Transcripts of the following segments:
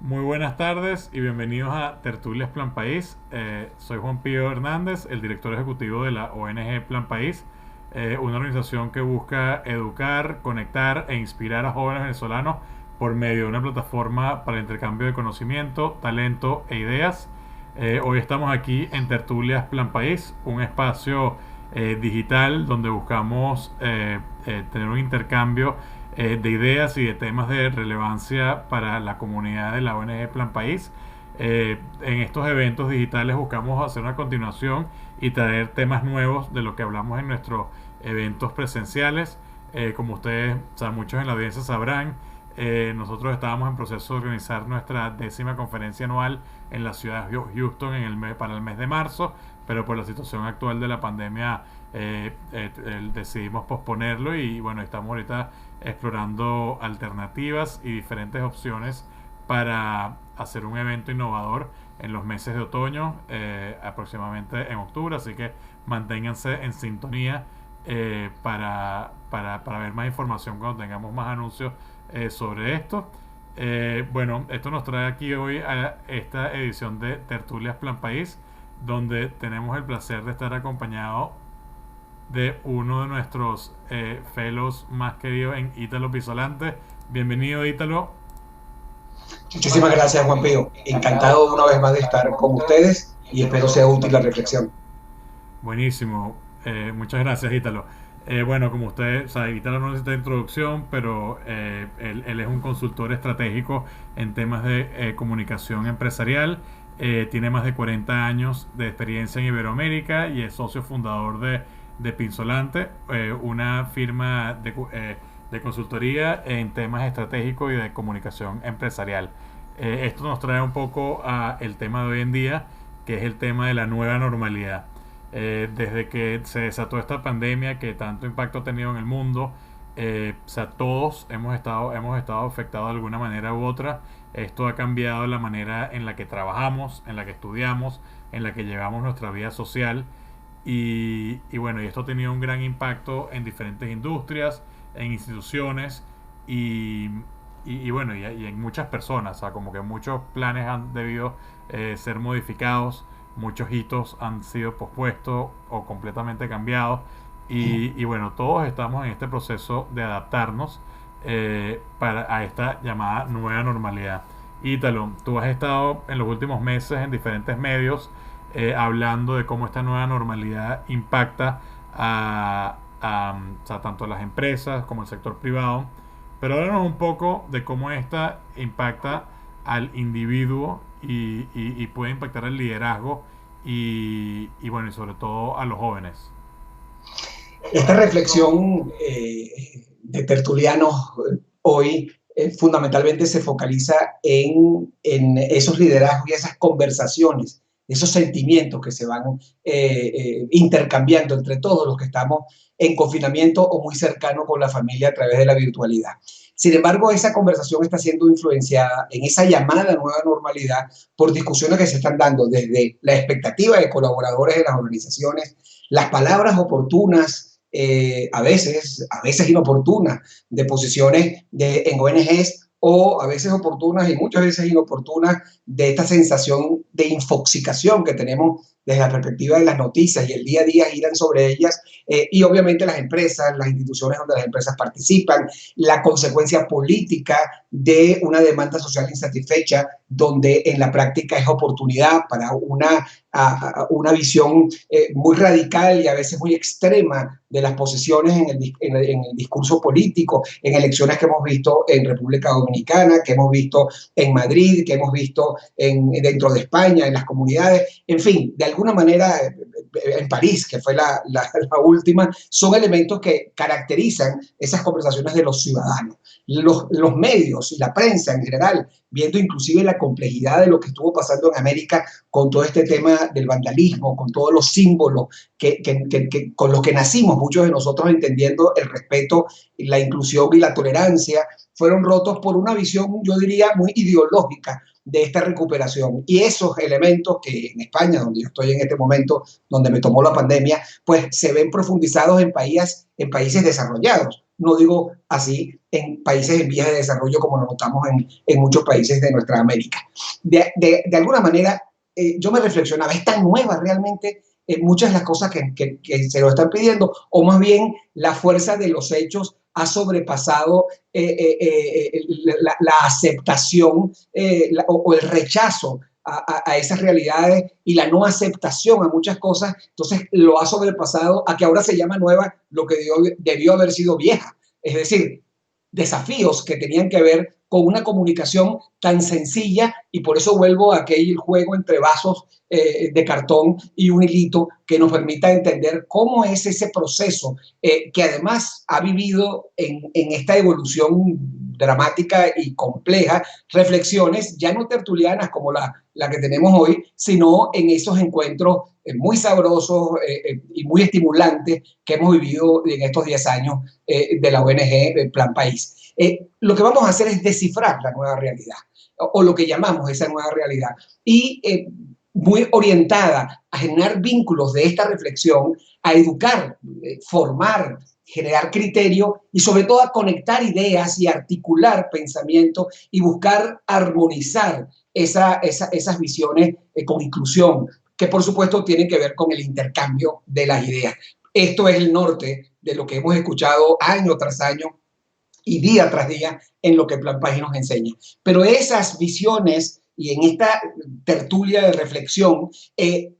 Muy buenas tardes y bienvenidos a Tertulias Plan País. Soy Juan Pío Hernández, el director ejecutivo de la ONG Plan País, una organización que busca educar, conectar e inspirar a jóvenes venezolanos por medio de una plataforma para el intercambio de conocimiento, talento e ideas. Hoy estamos aquí en Tertulias Plan País, un espacio digital donde buscamos tener un intercambio de ideas y de temas de relevancia para la comunidad de la ONG Plan País. En estos eventos digitales buscamos hacer una continuación y traer temas nuevos de lo que hablamos en nuestros eventos presenciales. Como ustedes, o sea, muchos en la audiencia sabrán, nosotros estábamos en proceso de organizar nuestra 10ª conferencia anual en la ciudad de Houston para el mes de marzo, pero por la situación actual de la pandemia decidimos posponerlo y bueno, estamos ahorita explorando alternativas y diferentes opciones para hacer un evento innovador en los meses de otoño, aproximadamente en octubre, así que manténganse en sintonía para ver más información cuando tengamos más anuncios sobre esto. Bueno, esto nos trae aquí hoy a esta edición de Tertulias Plan País, donde tenemos el placer de estar acompañado de uno de nuestros fellows más queridos en Ítalo Pisolante. Bienvenido, Ítalo. Muchísimas gracias, Juan Pío. Encantado una vez más de estar con ustedes y espero sea útil la reflexión. Buenísimo. Muchas gracias, Ítalo. Bueno, como usted sabe, Ítalo no necesita introducción, pero él es un consultor estratégico en temas de comunicación empresarial. Tiene más de 40 años de experiencia en Iberoamérica y es socio fundador de Pinsolante, una firma de consultoría en temas estratégicos y de comunicación empresarial. Esto nos trae un poco a el tema de hoy en día, que es el tema de la nueva normalidad. Desde que se desató esta pandemia que tanto impacto ha tenido en el mundo, o sea, todos hemos estado afectados de alguna manera u otra. Esto ha cambiado la manera en la que trabajamos, en la que estudiamos, en la que llevamos nuestra vida social. Y bueno, y esto ha tenido un gran impacto en diferentes industrias, en instituciones y bueno, y en muchas personas. O sea, como que muchos planes han debido ser modificados, muchos hitos han sido pospuestos o completamente cambiados. Y bueno, todos estamos en este proceso de adaptarnos a esta llamada nueva normalidad. Ítalo, tú has estado en los últimos meses en diferentes medios hablando de cómo esta nueva normalidad impacta o sea, tanto a las empresas como al sector privado, pero háblanos un poco de cómo esta impacta al individuo y puede impactar al liderazgo y bueno, y sobre todo a los jóvenes. Esta reflexión de tertulianos hoy fundamentalmente se focaliza en esos liderazgos y esas conversaciones, esos sentimientos que se van intercambiando entre todos los que estamos en confinamiento o muy cercano con la familia a través de la virtualidad. Sin embargo, esa conversación está siendo influenciada en esa llamada nueva normalidad por discusiones que se están dando desde la expectativa de colaboradores de las organizaciones, las palabras oportunas, a veces inoportunas, de posiciones en ONGs o a veces oportunas y muchas veces inoportunas de esta sensación de infoxicación que tenemos desde la perspectiva de las noticias y el día a día giran sobre ellas y obviamente las empresas, las instituciones donde las empresas participan, la consecuencia política de una demanda social insatisfecha donde en la práctica es oportunidad para una visión muy radical y a veces muy extrema de las posiciones en el discurso político, en elecciones que hemos visto en República Dominicana, que hemos visto en Madrid, que hemos visto dentro de España, en las comunidades, en fin, de alguna manera en París, que fue la última, son elementos que caracterizan esas conversaciones de los ciudadanos. Los medios y la prensa en general, viendo inclusive la complejidad de lo que estuvo pasando en América con todo este tema del vandalismo, con todos los símbolos con los que nacimos, muchos de nosotros entendiendo el respeto, la inclusión y la tolerancia, fueron rotos por una visión, yo diría, muy ideológica de esta recuperación. Y esos elementos que en España, donde yo estoy en este momento, donde me tomó la pandemia, pues se ven profundizados en países desarrollados, no digo así en países en vías de desarrollo como lo notamos en muchos países de nuestra América. De alguna manera, yo me reflexionaba, ¿es tan nueva realmente muchas de las cosas que se lo están pidiendo? O más bien la fuerza de los hechos ha sobrepasado la aceptación o el rechazo a esas realidades y la no aceptación a muchas cosas, entonces lo ha sobrepasado a que ahora se llama nueva lo que debió haber sido vieja. Es decir, desafíos que tenían que ver con una comunicación tan sencilla, y por eso vuelvo a aquel juego entre vasos de cartón y un hilito que nos permita entender cómo es ese proceso que además ha vivido en esta evolución dramática y compleja, reflexiones ya no tertulianas como la que tenemos hoy, sino en esos encuentros muy sabrosos y muy estimulantes que hemos vivido en estos 10 años de la ONG Plan País. Lo que vamos a hacer es descifrar la nueva realidad, o lo que llamamos esa nueva realidad, y muy orientada a generar vínculos de esta reflexión, a educar, formar, generar criterio y sobre todo a conectar ideas y articular pensamiento y buscar armonizar esas visiones con inclusión, que por supuesto tienen que ver con el intercambio de las ideas. Esto es el norte de lo que hemos escuchado año tras año y día tras día en lo que Plan País nos enseña. Pero esas visiones y en esta tertulia de reflexión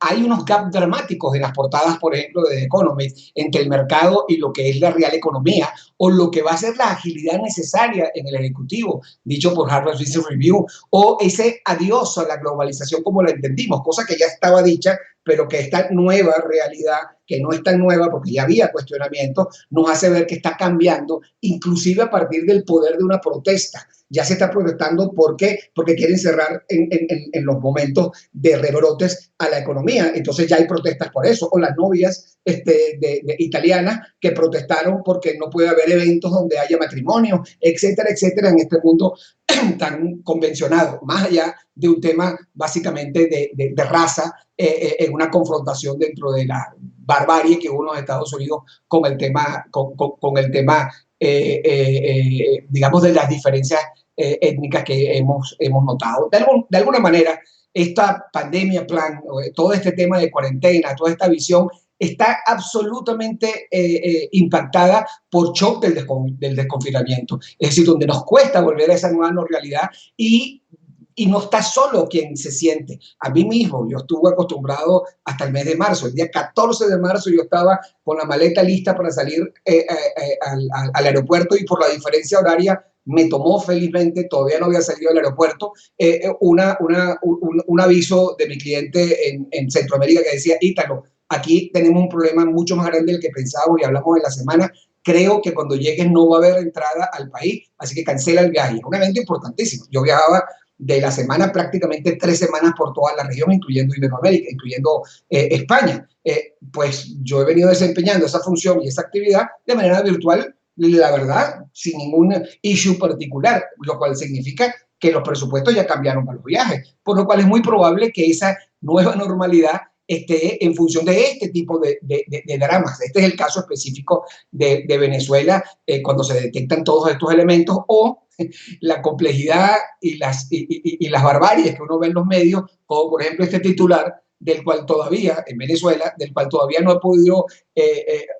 hay unos gaps dramáticos en las portadas, por ejemplo, de The Economist, entre el mercado y lo que es la real economía, o lo que va a ser la agilidad necesaria en el Ejecutivo, dicho por Harvard Business Review, o ese adiós a la globalización como la entendimos, cosa que ya estaba dicha, pero que esta nueva realidad, que no es tan nueva porque ya había cuestionamiento, nos hace ver que está cambiando, inclusive a partir del poder de una protesta. Ya se está protestando porque quieren cerrar en los momentos de rebrotes a la economía. Entonces ya hay protestas por eso. O las novias italianas que protestaron porque no puede haber eventos donde haya matrimonio, etcétera, etcétera, en este mundo tan convencionado, más allá de un tema básicamente de raza, en una confrontación dentro de la barbarie que hubo en los Estados Unidos con el tema, con el tema digamos, de las diferencias étnicas que hemos notado. De alguna manera, esta pandemia, todo este tema de cuarentena, toda esta visión, está absolutamente impactada por shock del desconfinamiento. Es decir, donde nos cuesta volver a esa nueva normalidad y no está solo quien se siente. A mí mismo, yo estuve acostumbrado hasta el mes de marzo. El día 14 de marzo yo estaba con la maleta lista para salir al aeropuerto, y por la diferencia horaria me tomó felizmente, todavía no había salido del aeropuerto, un aviso de mi cliente en Centroamérica que decía: Ítalo, aquí tenemos un problema mucho más grande del que pensábamos y hablamos en la semana. Creo que cuando llegues no va a haber entrada al país, así que cancela el viaje. Un evento importantísimo. Yo viajaba de la semana prácticamente 3 semanas por toda la región, incluyendo Iberoamérica, incluyendo España. Pues yo he venido desempeñando esa función y esa actividad de manera virtual, la verdad, sin ningún issue particular, lo cual significa que los presupuestos ya cambiaron para los viajes, por lo cual es muy probable que esa nueva normalidad esté en función de este tipo de dramas. Este es el caso específico de Venezuela, cuando se detectan todos estos elementos, o la complejidad y las barbaries que uno ve en los medios, como por ejemplo este titular, del cual todavía, en Venezuela, del cual todavía no he podido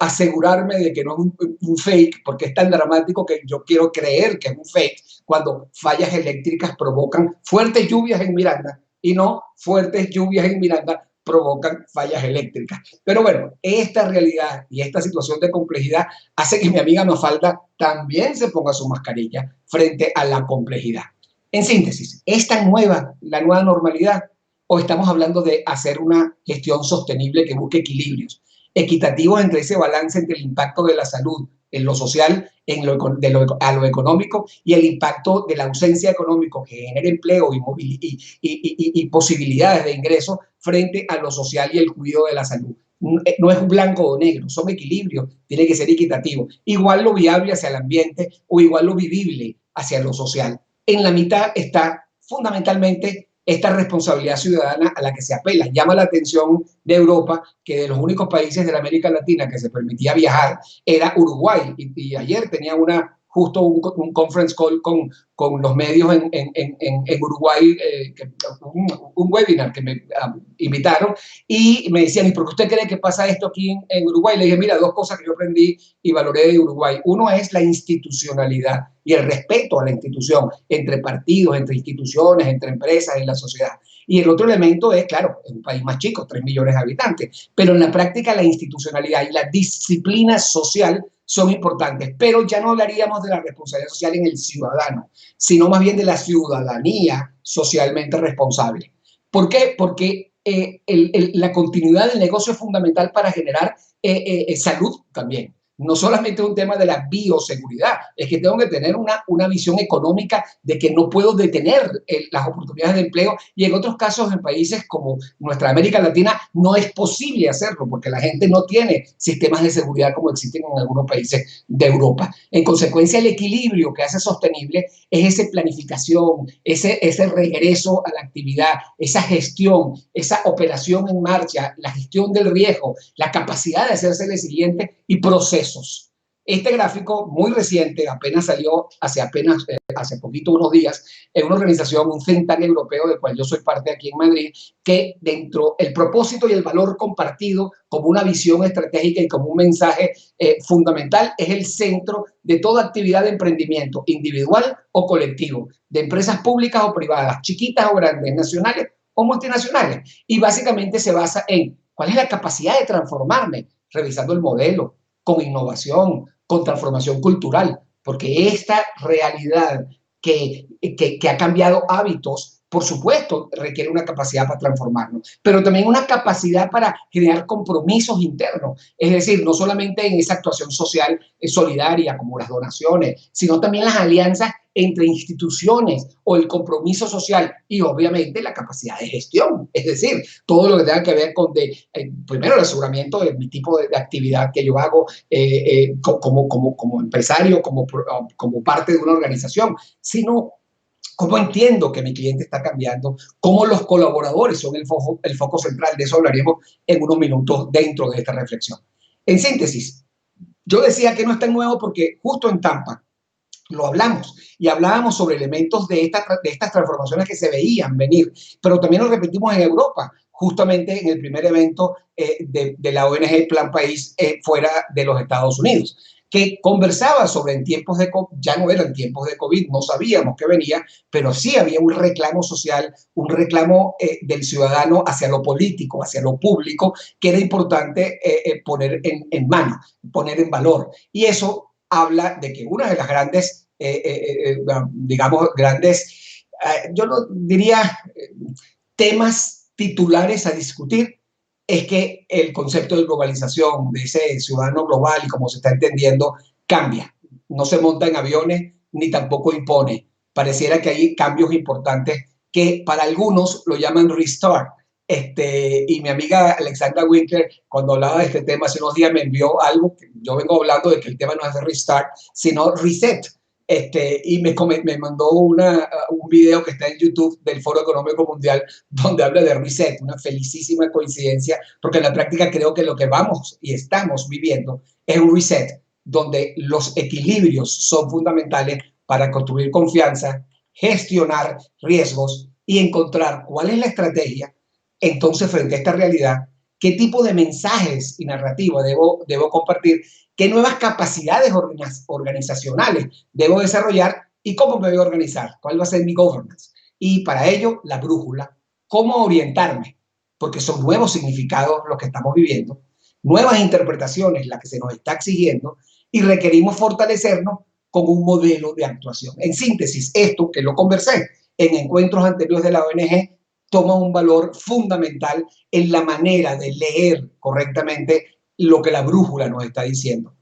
asegurarme de que no es un fake, porque es tan dramático que yo quiero creer que es un fake, cuando fallas eléctricas provocan fuertes lluvias en Miranda, y no fuertes lluvias en Miranda provocan fallas eléctricas. Pero bueno, esta realidad y esta situación de complejidad hace que mi amiga Mafalda también se ponga su mascarilla frente a la complejidad. En síntesis, ¿es tan nueva la nueva normalidad, o estamos hablando de hacer una gestión sostenible que busque equilibrios equitativos entre ese balance entre el impacto de la salud en lo social, a lo económico, y el impacto de la ausencia económica que genera empleo y posibilidades de ingreso frente a lo social y el cuidado de la salud? No es un blanco o negro, son equilibrios, tiene que ser equitativo. Igual lo viable hacia el ambiente o igual lo vivible hacia lo social. En la mitad está fundamentalmente esta responsabilidad ciudadana a la que se apela. Llama la atención de Europa que de los únicos países de la América Latina que se permitía viajar era Uruguay. Y ayer tenía justo un conference call con los medios en Uruguay, un webinar que me invitaron, y me decían, ¿y por qué usted cree que pasa esto aquí en Uruguay? Le dije, mira, dos cosas que yo aprendí y valoré de Uruguay. Uno es la institucionalidad y el respeto a la institución, entre partidos, entre instituciones, entre empresas, en la sociedad. Y el otro elemento es, claro, es un país más chico, 3 millones de habitantes, pero en la práctica la institucionalidad y la disciplina social son importantes, pero ya no hablaríamos de la responsabilidad social en el ciudadano, sino más bien de la ciudadanía socialmente responsable. ¿Por qué? Porque la continuidad del negocio es fundamental para generar salud también. No solamente es un tema de la bioseguridad, es que tengo que tener una visión económica de que no puedo detener las oportunidades de empleo, y en otros casos en países como nuestra América Latina no es posible hacerlo porque la gente no tiene sistemas de seguridad como existen en algunos países de Europa. En consecuencia, el equilibrio que hace sostenible es esa planificación, ese regreso a la actividad, esa gestión, esa operación en marcha, la gestión del riesgo, la capacidad de hacerse resiliente y procesos. Este gráfico muy reciente, apenas salió hace poquito, unos días, en una organización, un think tank europeo del cual yo soy parte aquí en Madrid, que dentro el propósito y el valor compartido como una visión estratégica y como un mensaje fundamental es el centro de toda actividad de emprendimiento, individual o colectivo, de empresas públicas o privadas, chiquitas o grandes, nacionales o multinacionales. Y básicamente se basa en cuál es la capacidad de transformarme, revisando el modelo, con innovación, con transformación cultural, porque esta realidad que ha cambiado hábitos, por supuesto, requiere una capacidad para transformarnos, pero también una capacidad para generar compromisos internos, es decir, no solamente en esa actuación social solidaria como las donaciones, sino también las alianzas entre instituciones o el compromiso social y obviamente la capacidad de gestión, es decir, todo lo que tenga que ver con primero el aseguramiento de mi tipo de actividad que yo hago como empresario, como parte de una organización, sino cómo entiendo que mi cliente está cambiando, cómo los colaboradores son el foco central. De eso hablaremos en unos minutos dentro de esta reflexión. En síntesis, yo decía que no es tan nuevo porque justo en Tampa lo hablamos y hablábamos sobre elementos de estas transformaciones que se veían venir, pero también lo repetimos en Europa, justamente en el primer evento de la ONG Plan País fuera de los Estados Unidos, que conversaba sobre en tiempos de COVID, ya no eran tiempos de COVID, no sabíamos qué venía, pero sí había un reclamo social, un reclamo del ciudadano hacia lo político, hacia lo público, que era importante poner en mano, poner en valor. Y eso habla de que una de las grandes, digamos, yo no diría temas titulares a discutir, es que el concepto de globalización, de ese ciudadano global y como se está entendiendo, cambia. No se monta en aviones ni tampoco impone. Pareciera que hay cambios importantes que para algunos lo llaman restart. Y mi amiga Alexandra Winkler, cuando hablaba de este tema hace unos días, me envió algo. Yo vengo hablando de que el tema no es de restart, sino reset. Y me mandó un video que está en YouTube del Foro Económico Mundial donde habla de reset, una felicísima coincidencia, porque en la práctica creo que lo que vamos y estamos viviendo es un reset donde los equilibrios son fundamentales para construir confianza, gestionar riesgos y encontrar cuál es la estrategia. Entonces, frente a esta realidad, ¿qué tipo de mensajes y narrativa debo compartir? ¿Qué nuevas capacidades organizacionales debo desarrollar y cómo me voy a organizar? ¿Cuál va a ser mi governance? Y para ello, la brújula. ¿Cómo orientarme? Porque son nuevos significados los que estamos viviendo, nuevas interpretaciones las que se nos está exigiendo y requerimos fortalecernos con un modelo de actuación. En síntesis, esto que lo conversé en encuentros anteriores de la ONG toma un valor fundamental en la manera de leer correctamente lo que la brújula nos está diciendo.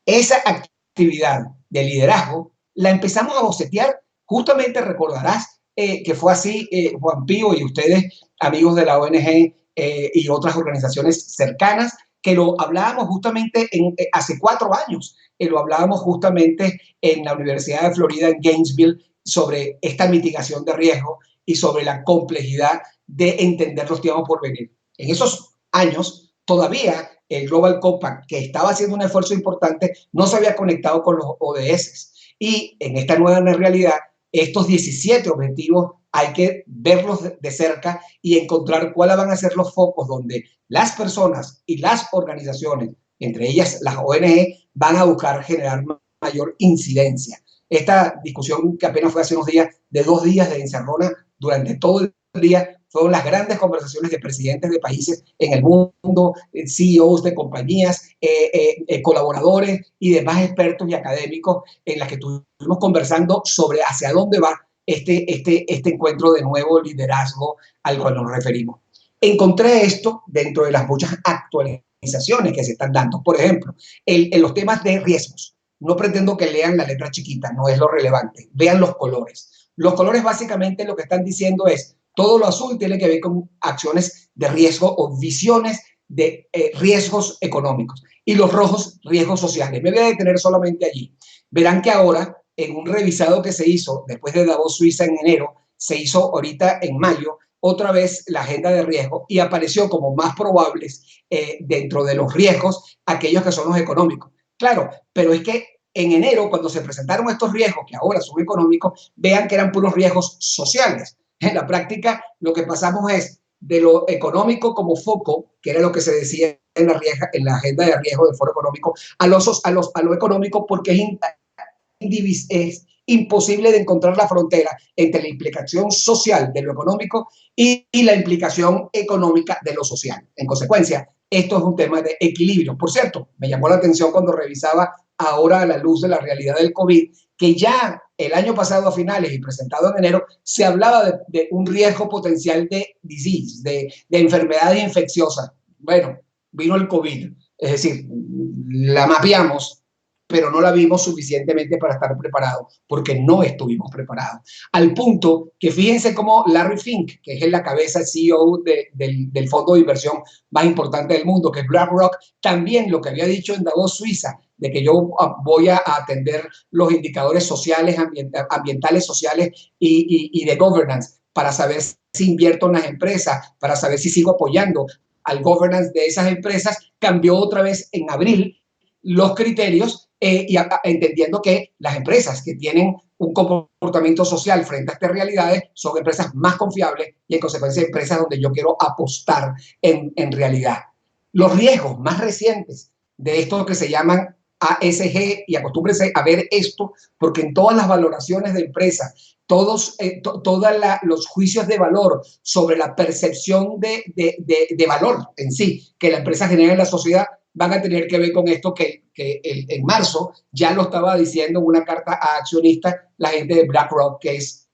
Esa actividad de liderazgo la empezamos a bocetear, justamente recordarás que fue así, Juan Pío y ustedes, amigos de la ONG y otras organizaciones cercanas, que lo hablábamos justamente hace 4 años, lo hablábamos justamente en la Universidad de Florida en Gainesville sobre esta mitigación de riesgo y sobre la complejidad de entender los tiempos por venir. En esos años, todavía el Global Compact, que estaba haciendo un esfuerzo importante, no se había conectado con los ODS. Y en esta nueva realidad, estos 17 objetivos hay que verlos de cerca y encontrar cuáles van a ser los focos donde las personas y las organizaciones, entre ellas las ONG, van a buscar generar mayor incidencia. Esta discusión que apenas fue hace unos días, de 2 días de encerrona, durante todo el día, fueron las grandes conversaciones de presidentes de países en el mundo, CEOs de compañías, colaboradores y demás expertos y académicos en las que estuvimos conversando sobre hacia dónde va este encuentro de nuevo liderazgo al cual nos referimos. Encontré esto dentro de las muchas actualizaciones que se están dando. Por ejemplo, en los temas de riesgos. No pretendo que lean la letra chiquita, no es lo relevante. Vean los colores. Los colores básicamente lo que están diciendo es todo lo azul tiene que ver con acciones de riesgo o visiones de riesgos económicos. Y los rojos, riesgos sociales. Me voy a detener solamente allí. Verán que ahora, en un revisado que se hizo después de Davos, Suiza, en enero, se hizo ahorita en mayo, otra vez la agenda de riesgo y apareció como más probables dentro de los riesgos aquellos que son los económicos. Claro, pero es que en enero, cuando se presentaron estos riesgos, que ahora son económicos, vean que eran puros riesgos sociales. En la práctica, lo que pasamos es de lo económico como foco, que era lo que se decía en la agenda de riesgo del Foro Económico, a lo económico, porque es imposible de encontrar la frontera entre la implicación social de lo económico y la implicación económica de lo social. En consecuencia, esto es un tema de equilibrio. Por cierto, me llamó la atención cuando revisaba ahora a la luz de la realidad del COVID, que ya el año pasado a finales y presentado en enero, se hablaba de un riesgo potencial de disease, de enfermedades infecciosas. Bueno, vino el COVID, es decir, la mapeamos, pero no la vimos suficientemente para estar preparados, porque no estuvimos preparados. Al punto que fíjense cómo Larry Fink, que es la cabeza CEO del fondo de inversión más importante del mundo, que es BlackRock, también lo que había dicho en Davos, Suiza, de que yo voy a atender los indicadores sociales, ambientales, sociales y de governance para saber si invierto en las empresas, para saber si sigo apoyando al governance de esas empresas, cambió otra vez en abril los criterios y entendiendo que las empresas que tienen un comportamiento social frente a estas realidades son empresas más confiables y en consecuencia empresas donde yo quiero apostar en realidad. Los riesgos más recientes de esto que se llaman ASG, y acostúmbrense a ver esto, porque en todas las valoraciones de empresas, todos los juicios de valor sobre la percepción de valor en sí que la empresa genera en la sociedad van a tener que ver con esto que en marzo ya lo estaba diciendo en una carta a accionistas la gente de BlackRock, que es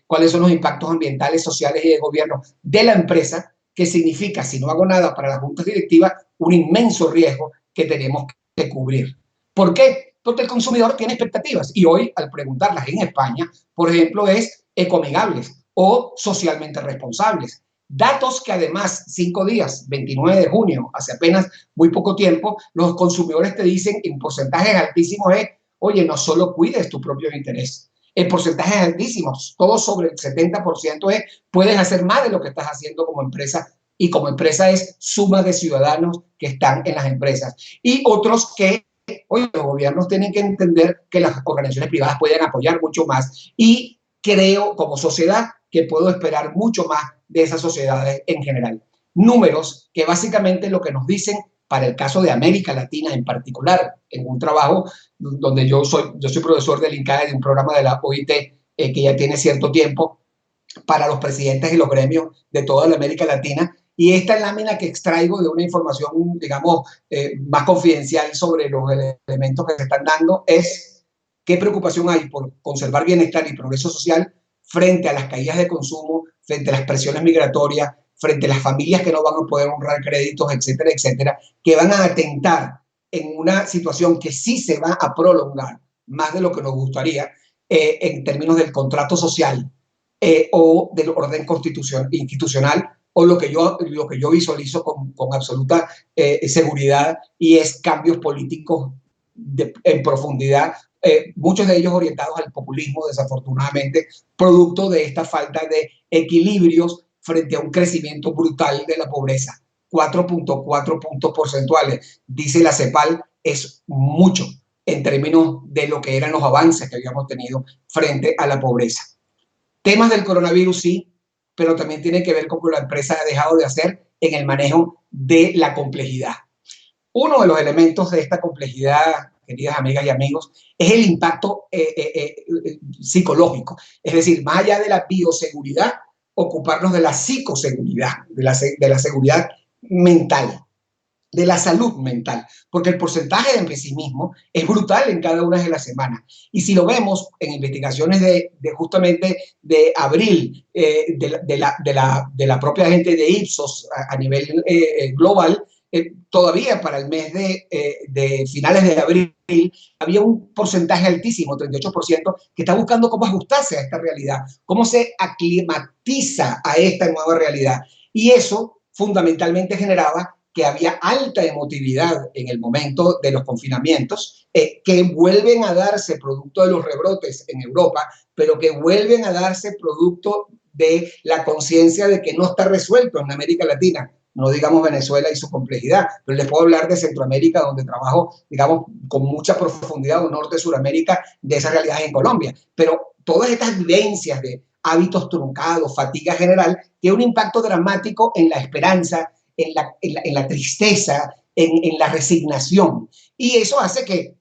cuáles son los impactos ambientales, sociales y de gobierno de la empresa, que significa, si no hago nada para la junta directiva, un inmenso riesgo que tenemos que cubrir. ¿Por qué? Porque el consumidor tiene expectativas y hoy, al preguntarlas en España, por ejemplo, es ecoamigables o socialmente responsables. Datos que además, 5 días, 29 de junio, hace apenas muy poco tiempo, los consumidores te dicen en porcentajes altísimos es, oye, no solo cuides tu propio interés, en porcentajes altísimos, todo sobre el 70% es, puedes hacer más de lo que estás haciendo como empresa, y como empresa es suma de ciudadanos que están en las empresas. Y otros que, oye, los gobiernos tienen que entender que las organizaciones privadas pueden apoyar mucho más y creo como sociedad que puedo esperar mucho más de esas sociedades en general. Números que básicamente lo que nos dicen para el caso de América Latina en particular, en un trabajo donde yo soy profesor del INCAE, de un programa de la OIT que ya tiene cierto tiempo, para los presidentes y los gremios de toda la América Latina. Y esta lámina que extraigo de una información, digamos, más confidencial sobre los elementos que se están dando es qué preocupación hay por conservar bienestar y progreso social frente a las caídas de consumo, frente a las presiones migratorias, frente a las familias que no van a poder honrar créditos, etcétera, etcétera, que van a atentar en una situación que sí se va a prolongar más de lo que nos gustaría en términos del contrato social o del orden institucional, o lo que yo visualizo con absoluta seguridad, y es cambios políticos en profundidad muchos de ellos orientados al populismo, desafortunadamente, producto de esta falta de equilibrios frente a un crecimiento brutal de la pobreza. 4.4 puntos porcentuales, dice la CEPAL, es mucho en términos de lo que eran los avances que habíamos tenido frente a la pobreza. Temas del coronavirus sí, pero también tiene que ver con lo que la empresa ha dejado de hacer en el manejo de la complejidad. Uno de los elementos de esta complejidad, queridas amigas y amigos, es el impacto psicológico. Es decir, más allá de la bioseguridad, ocuparnos de la psicoseguridad, de la seguridad mental, de la salud mental, porque el porcentaje de pesimismo es brutal en cada una de las semanas. Y si lo vemos en investigaciones justamente de abril, de la propia gente de Ipsos a nivel global, todavía para el mes de finales de abril había un porcentaje altísimo, 38%, que está buscando cómo ajustarse a esta realidad, cómo se aclimatiza a esta nueva realidad. Y eso fundamentalmente generaba que había alta emotividad en el momento de los confinamientos, que vuelven a darse producto de los rebrotes en Europa, pero que vuelven a darse producto de la conciencia de que no está resuelto en América Latina. No digamos Venezuela y su complejidad, pero les puedo hablar de Centroamérica, donde trabajo, digamos, con mucha profundidad, o Norte, Suramérica, de esas realidades en Colombia. Pero todas estas vivencias de hábitos truncados, fatiga general, tiene un impacto dramático en la esperanza, en la tristeza, en la resignación. Y eso hace que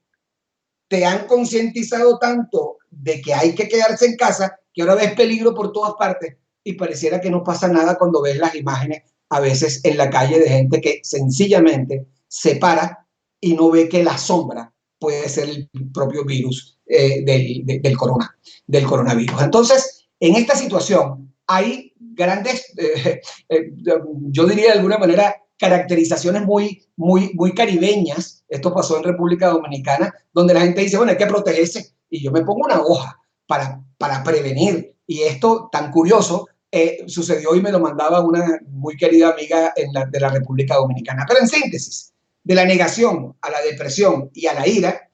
te han concientizado tanto de que hay que quedarse en casa, que ahora ves peligro por todas partes y pareciera que no pasa nada cuando ves las imágenes a veces en la calle de gente que sencillamente se para y no ve que la sombra puede ser el propio virus del coronavirus. Entonces, en esta situación hay grandes, yo diría de alguna manera, caracterizaciones muy caribeñas. Esto pasó en República Dominicana, donde la gente dice, bueno, hay que protegerse, y yo me pongo una hoja para prevenir. Y esto tan curioso sucedió y me lo mandaba una muy querida amiga de la República Dominicana. Pero en síntesis, de la negación a la depresión y a la ira,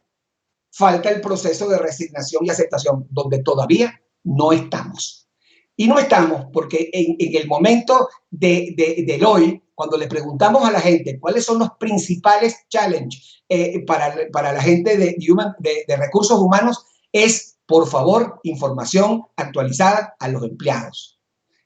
falta el proceso de resignación y aceptación, donde todavía no estamos. Y no estamos porque en el momento del hoy, cuando le preguntamos a la gente cuáles son los principales challenges para la gente de recursos humanos, es, por favor, información actualizada a los empleados.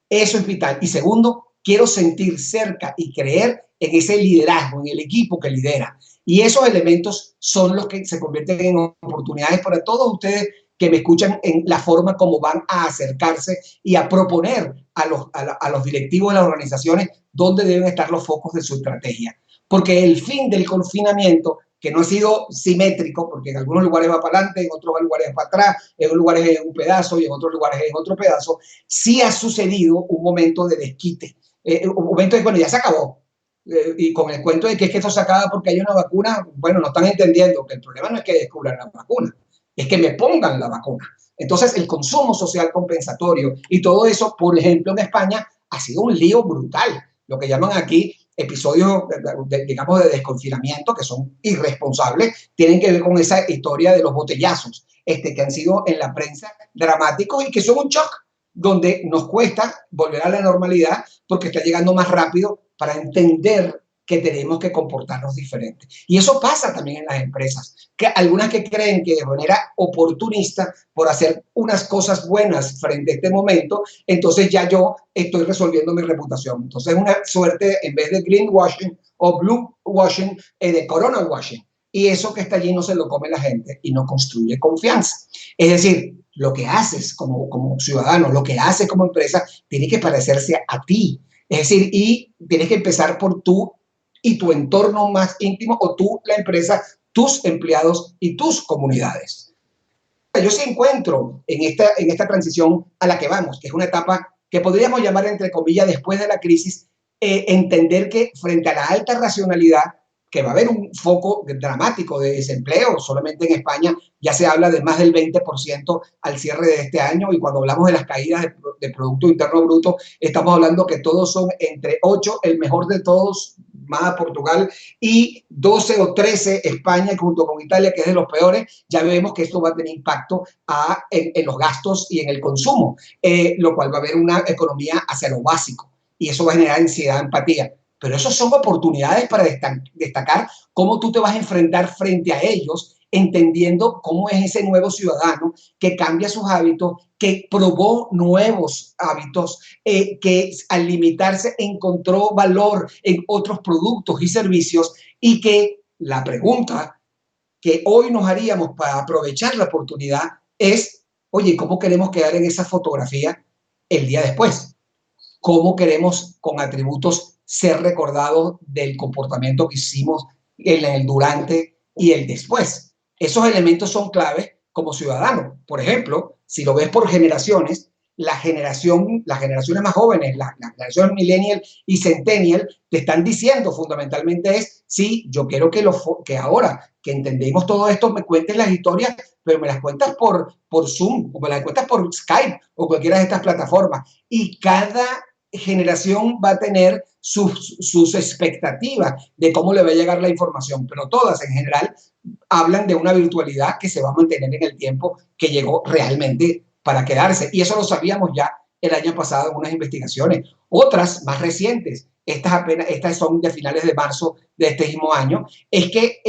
Eso es vital. Y segundo, quiero sentir cerca y creer en ese liderazgo, en el equipo que lidera. Y esos elementos son los que se convierten en oportunidades para todos ustedes que me escuchan, en la forma como van a acercarse y a proponer a los directivos de las organizaciones dónde deben estar los focos de su estrategia. Porque el fin del confinamiento, que no ha sido simétrico, porque en algunos lugares va para adelante, en otros lugares va para atrás, en unos lugares en un pedazo y en otros lugares en otro pedazo, sí ha sucedido un momento de desquite, un momento de, bueno, ya se acabó. Y con el cuento de que es que esto se acaba porque hay una vacuna, bueno, no están entendiendo que el problema no es que descubran la vacuna, es que me pongan la vacuna. Entonces, el consumo social compensatorio y todo eso, por ejemplo, en España, ha sido un lío brutal. Lo que llaman aquí episodios, digamos, de desconfinamiento, que son irresponsables, tienen que ver con esa historia de los botellazos, que han sido en la prensa dramáticos y que son un shock, donde nos cuesta volver a la normalidad porque está llegando más rápido para entender que tenemos que comportarnos diferentes. Y eso pasa también en las empresas, que algunas que creen que de manera oportunista, por hacer unas cosas buenas frente a este momento, entonces ya yo estoy resolviendo mi reputación. Entonces es una suerte, en vez de greenwashing o bluewashing, de corona washing. Y eso que está allí no se lo come la gente y no construye confianza. Es decir, lo que haces como ciudadano, lo que haces como empresa, tiene que parecerse a ti. Es decir, y tienes que empezar por tú y tu entorno más íntimo, o tú, la empresa, tus empleados y tus comunidades. Yo sí encuentro en esta transición a la que vamos, que es una etapa que podríamos llamar, entre comillas, después de la crisis, entender que frente a la alta racionalidad, que va a haber un foco dramático de desempleo. Solamente en España ya se habla de más del 20% al cierre de este año, y cuando hablamos de las caídas de Producto Interno Bruto, estamos hablando que todos son entre 8, el mejor de todos, más Portugal, y 12 o 13 España, junto con Italia, que es de los peores. Ya vemos que esto va a tener impacto en los gastos y en el consumo, lo cual va a haber una economía hacia lo básico, y eso va a generar ansiedad, empatía. Pero eso son oportunidades para destacar cómo tú te vas a enfrentar frente a ellos, entendiendo cómo es ese nuevo ciudadano que cambia sus hábitos, que probó nuevos hábitos, que al limitarse encontró valor en otros productos y servicios, y que la pregunta que hoy nos haríamos para aprovechar la oportunidad es, oye, ¿cómo queremos quedar en esa fotografía el día después? ¿Cómo queremos con atributos ser recordados del comportamiento que hicimos en el durante y el después? Esos elementos son claves como ciudadanos. Por ejemplo, si lo ves por generaciones, las generaciones más jóvenes, las generaciones millennial y centennial, te están diciendo fundamentalmente es, sí, yo quiero que ahora que entendemos todo esto, me cuentes las historias, pero me las cuentas por Zoom, o me las cuentas por Skype, o cualquiera de estas plataformas. Y cada generación va a tener sus expectativas de cómo le va a llegar la información, pero todas en general hablan de una virtualidad que se va a mantener en el tiempo, que llegó realmente para quedarse. Y eso lo sabíamos ya el año pasado en unas investigaciones. Otras más recientes, estas son de finales de marzo de este mismo año, es que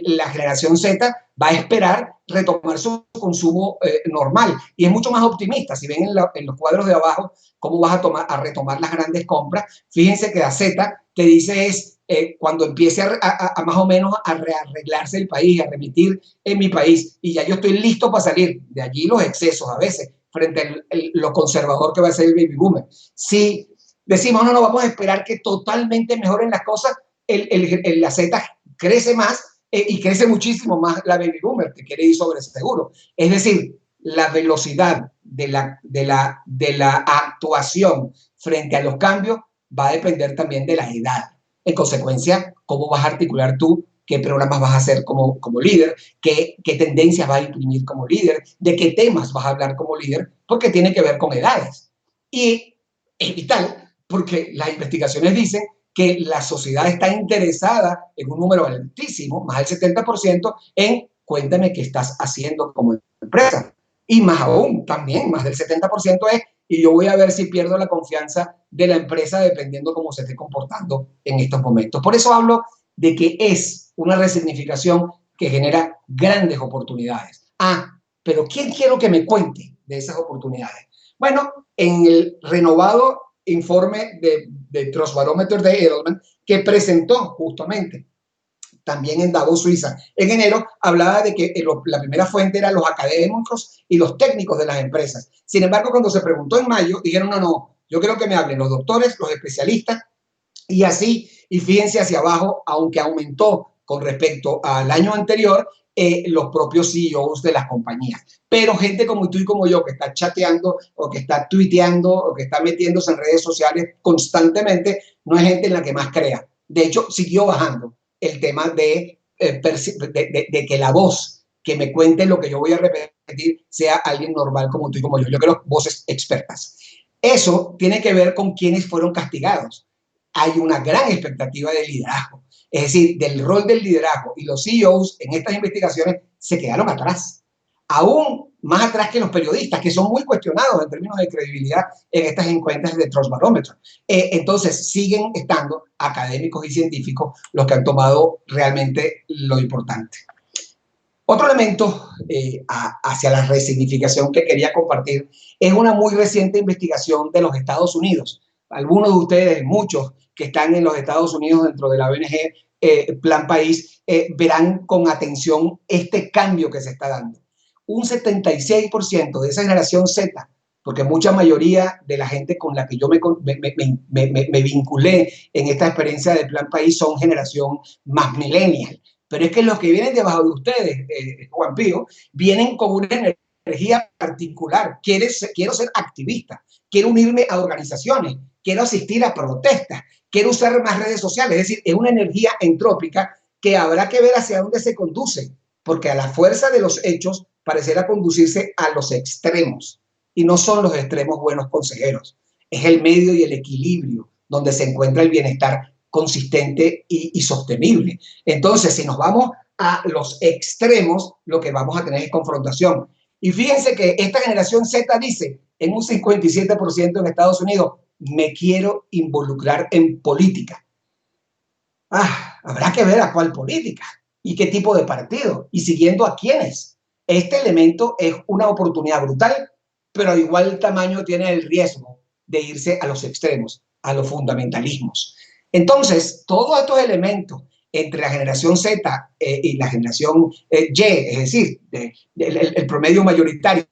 la generación Z va a esperar retomar su consumo normal, y es mucho más optimista. Si ven en los cuadros de abajo cómo vas a retomar las grandes compras, fíjense que la Z te dice es cuando empiece a más o menos a rearreglarse el país, a remitir en mi país, y ya yo estoy listo para salir. De allí los excesos a veces frente a lo conservador que va a ser el baby boomer. Si decimos, no, vamos a esperar que totalmente mejoren las cosas, la Z crece más, y crece muchísimo más la baby boomer, que quiere ir sobre seguro. Es decir, la velocidad de la actuación frente a los cambios va a depender también de la edad. En consecuencia, cómo vas a articular tú, qué programas vas a hacer como líder, qué tendencias vas a imprimir como líder, de qué temas vas a hablar como líder, porque tiene que ver con edades. Y es vital, porque las investigaciones dicen que la sociedad está interesada en un número altísimo, más del 70%, en cuéntame qué estás haciendo como empresa. Y más aún, también, más del 70% es, y yo voy a ver si pierdo la confianza de la empresa dependiendo cómo se esté comportando en estos momentos. Por eso hablo de que es una resignificación que genera grandes oportunidades. Pero ¿quién quiero que me cuente de esas oportunidades? Bueno, en el renovado informe de Trust Barometer de Edelman, que presentó justamente también en Davos, Suiza, en enero, hablaba de que la primera fuente eran los académicos y los técnicos de las empresas. Sin embargo, cuando se preguntó en mayo, dijeron, no, yo creo que me hablen los doctores, los especialistas, y así, y fíjense hacia abajo, aunque aumentó con respecto al año anterior, los propios CEOs de las compañías. Pero gente como tú y como yo, que está chateando o que está tuiteando o que está metiéndose en redes sociales constantemente, no es gente en la que más crea. De hecho, siguió bajando el tema de que la voz que me cuente lo que yo voy a repetir sea alguien normal como tú y como yo. Yo creo voces expertas. Eso tiene que ver con quienes fueron castigados. Hay una gran expectativa de liderazgo. Es decir, del rol del liderazgo, y los CEOs en estas investigaciones se quedaron atrás. Aún más atrás que los periodistas, que son muy cuestionados en términos de credibilidad en estas encuestas de Trust Barometer. Entonces, siguen estando académicos y científicos los que han tomado realmente lo importante. Otro elemento hacia la resignificación que quería compartir es una muy reciente investigación de los Estados Unidos. Algunos de ustedes, muchos que están en los Estados Unidos dentro de la ONG Plan País, verán con atención este cambio que se está dando. Un 76% de esa generación Z, porque mucha mayoría de la gente con la que yo me vinculé en esta experiencia de Plan País son generación más millennial. Pero es que los que vienen debajo de ustedes, Juan Pío, vienen con una energía particular. Quiero ser activista, quiero unirme a organizaciones, quiero asistir a protestas, quiero usar más redes sociales. Es decir, es una energía entrópica que habrá que ver hacia dónde se conduce, porque a la fuerza de los hechos parecerá conducirse a los extremos. Y no son los extremos buenos consejeros. Es el medio y el equilibrio donde se encuentra el bienestar consistente y sostenible. Entonces, si nos vamos a los extremos, lo que vamos a tener es confrontación. Y fíjense que esta generación Z dice en un 57% en Estados Unidos, me quiero involucrar en política. Habrá que ver a cuál política y qué tipo de partido y siguiendo a quiénes. Este elemento es una oportunidad brutal, pero a igual tamaño tiene el riesgo de irse a los extremos, a los fundamentalismos. Entonces, todos estos elementos entre la generación Z y la generación Y, es decir, el promedio mayoritario,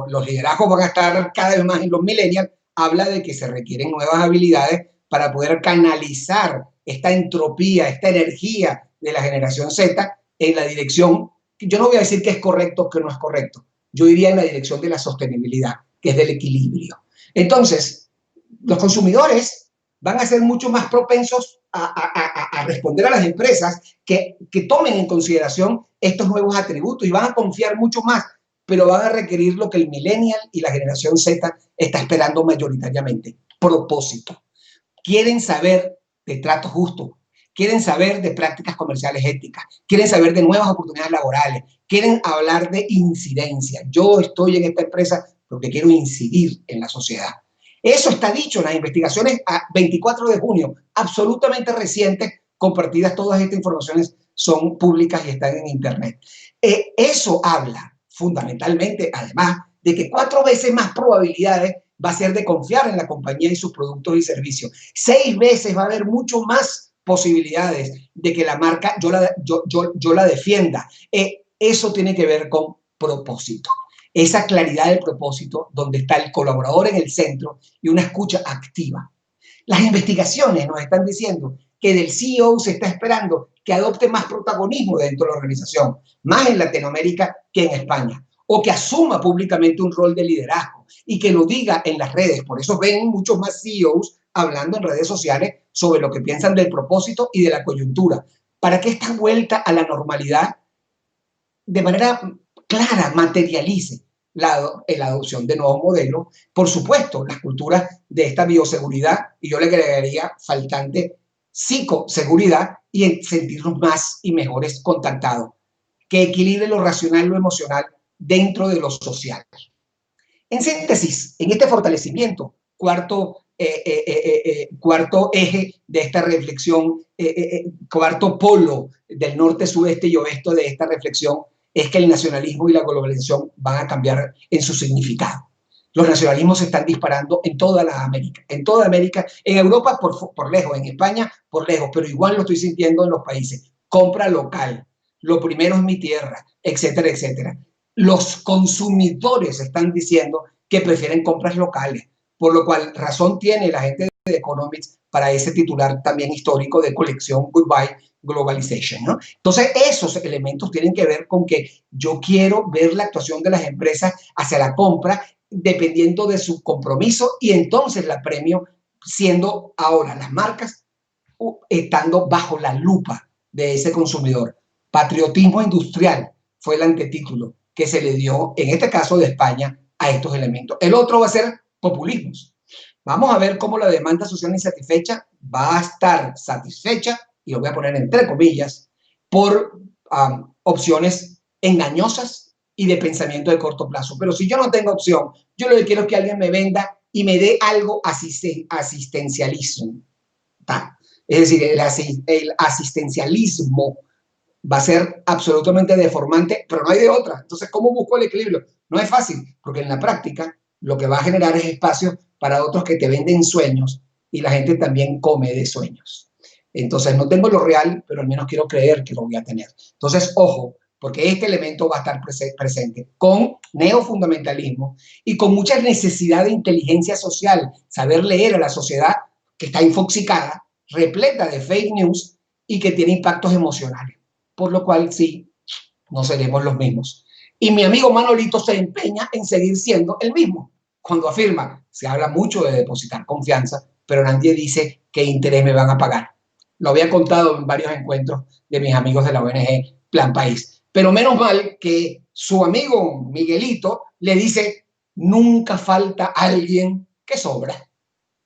los liderazgos van a estar cada vez más en los millennials, habla de que se requieren nuevas habilidades para poder canalizar esta entropía, esta energía de la generación Z en la dirección, yo no voy a decir que es correcto o que no es correcto, yo iría en la dirección de la sostenibilidad, que es del equilibrio. Entonces, los consumidores van a ser mucho más propensos a responder a las empresas que tomen en consideración estos nuevos atributos y van a confiar mucho más, pero van a requerir lo que el millennial y la generación Z está esperando mayoritariamente, propósito. Quieren saber de trato justo, quieren saber de prácticas comerciales éticas, quieren saber de nuevas oportunidades laborales, quieren hablar de incidencia. Yo estoy en esta empresa porque quiero incidir en la sociedad. Eso está dicho en las investigaciones a 24 de junio, absolutamente recientes, compartidas. Todas estas informaciones son públicas y están en internet. Eso habla fundamentalmente, además, de que 4 veces más probabilidades va a ser de confiar en la compañía y sus productos y servicios. 6 veces va a haber mucho más posibilidades de que la marca yo la defienda. Eso tiene que ver con propósito. Esa claridad del propósito donde está el colaborador en el centro y una escucha activa. Las investigaciones nos están diciendo que del CEO se está esperando que adopte más protagonismo dentro de la organización, más en Latinoamérica que en España, o que asuma públicamente un rol de liderazgo y que lo diga en las redes. Por eso ven muchos más CEOs hablando en redes sociales sobre lo que piensan del propósito y de la coyuntura, para que esta vuelta a la normalidad de manera clara materialice la adopción de nuevos modelos. Por supuesto, las culturas de esta bioseguridad, y yo le agregaría faltante psicoseguridad, y en sentirnos más y mejores contactados, que equilibre lo racional y lo emocional dentro de lo social. En síntesis, en este fortalecimiento, cuarto eje de esta reflexión, cuarto polo del norte, sudeste y oeste de esta reflexión, es que el nacionalismo y la globalización van a cambiar en su significado. Los nacionalismos se están disparando en toda la América, en Europa por lejos, en España por lejos, pero igual lo estoy sintiendo en los países. Compra local, lo primero es mi tierra, etcétera, etcétera. Los consumidores están diciendo que prefieren compras locales, por lo cual razón tiene la gente de Economics para ese titular también histórico de colección Goodbye Globalization, ¿no? Entonces, esos elementos tienen que ver con que yo quiero ver la actuación de las empresas hacia la compra dependiendo de su compromiso y entonces la premio siendo ahora las marcas estando bajo la lupa de ese consumidor. Patriotismo industrial fue el antetítulo que se le dio, en este caso de España, a estos elementos. El otro va a ser populismos. Vamos a ver cómo la demanda social insatisfecha va a estar satisfecha, y lo voy a poner entre comillas, por opciones engañosas y de pensamiento de corto plazo. Pero si yo no tengo opción, yo lo que quiero es que alguien me venda y me dé algo asistencialismo. Es decir, el asistencialismo va a ser absolutamente deformante, pero no hay de otra. Entonces, ¿cómo busco el equilibrio? No es fácil, porque en la práctica lo que va a generar es espacio para otros que te venden sueños y la gente también come de sueños. Entonces, no tengo lo real, pero al menos quiero creer que lo voy a tener. Entonces, ojo, porque este elemento va a estar presente con neofundamentalismo y con mucha necesidad de inteligencia social, saber leer a la sociedad que está infoxicada, repleta de fake news y que tiene impactos emocionales. Por lo cual, sí, no seremos los mismos. Y mi amigo Manolito se empeña en seguir siendo el mismo. Cuando afirma, se habla mucho de depositar confianza, pero nadie dice qué interés me van a pagar. Lo había contado en varios encuentros de mis amigos de la ONG Plan País. Pero menos mal que su amigo Miguelito le dice, nunca falta alguien que sobra.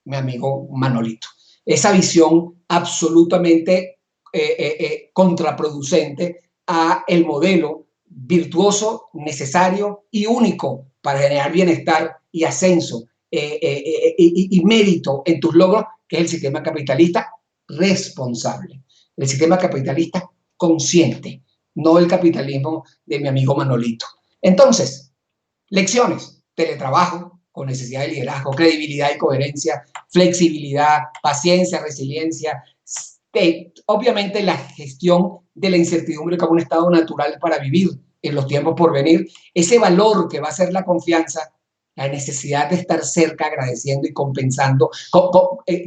Mi amigo Manolito. Esa visión absolutamente contraproducente a el modelo virtuoso, necesario y único para generar bienestar y ascenso y mérito en tus logros, que es el sistema capitalista responsable, el sistema capitalista consciente, no el capitalismo de mi amigo Manolito. Entonces, lecciones: teletrabajo con necesidad de liderazgo, credibilidad y coherencia, flexibilidad, paciencia, resiliencia, obviamente la gestión de la incertidumbre como un estado natural para vivir en los tiempos por venir, ese valor que va a ser la confianza, la necesidad de estar cerca, agradeciendo y compensando,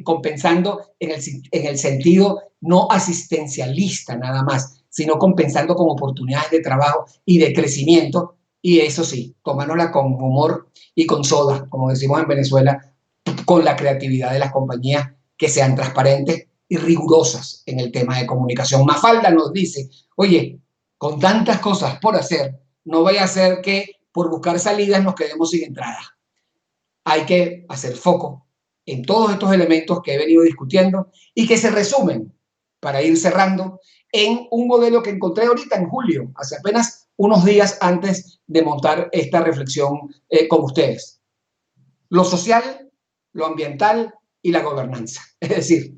compensando en el sentido no asistencialista nada más, sino compensando con oportunidades de trabajo y de crecimiento. Y eso sí, tomárnosla con humor y con soda, como decimos en Venezuela, con la creatividad de las compañías que sean transparentes y rigurosas en el tema de comunicación. Mafalda nos dice, oye, con tantas cosas por hacer, no vaya a ser que por buscar salidas nos quedemos sin entrada. Hay que hacer foco en todos estos elementos que he venido discutiendo y que se resumen, para ir cerrando, en un modelo que encontré ahorita en julio, hace apenas unos días antes de montar esta reflexión con ustedes. Lo social, lo ambiental y la gobernanza. Es decir,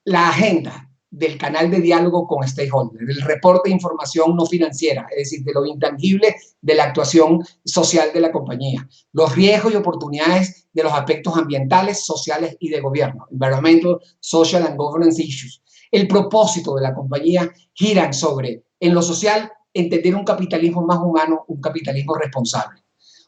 la agenda del canal de diálogo con stakeholders, del reporte de información no financiera, es decir, de lo intangible de la actuación social de la compañía, los riesgos y oportunidades de los aspectos ambientales, sociales y de gobierno, environmental, social and governance issues. El propósito de la compañía giran sobre, en lo social, entender un capitalismo más humano, un capitalismo responsable,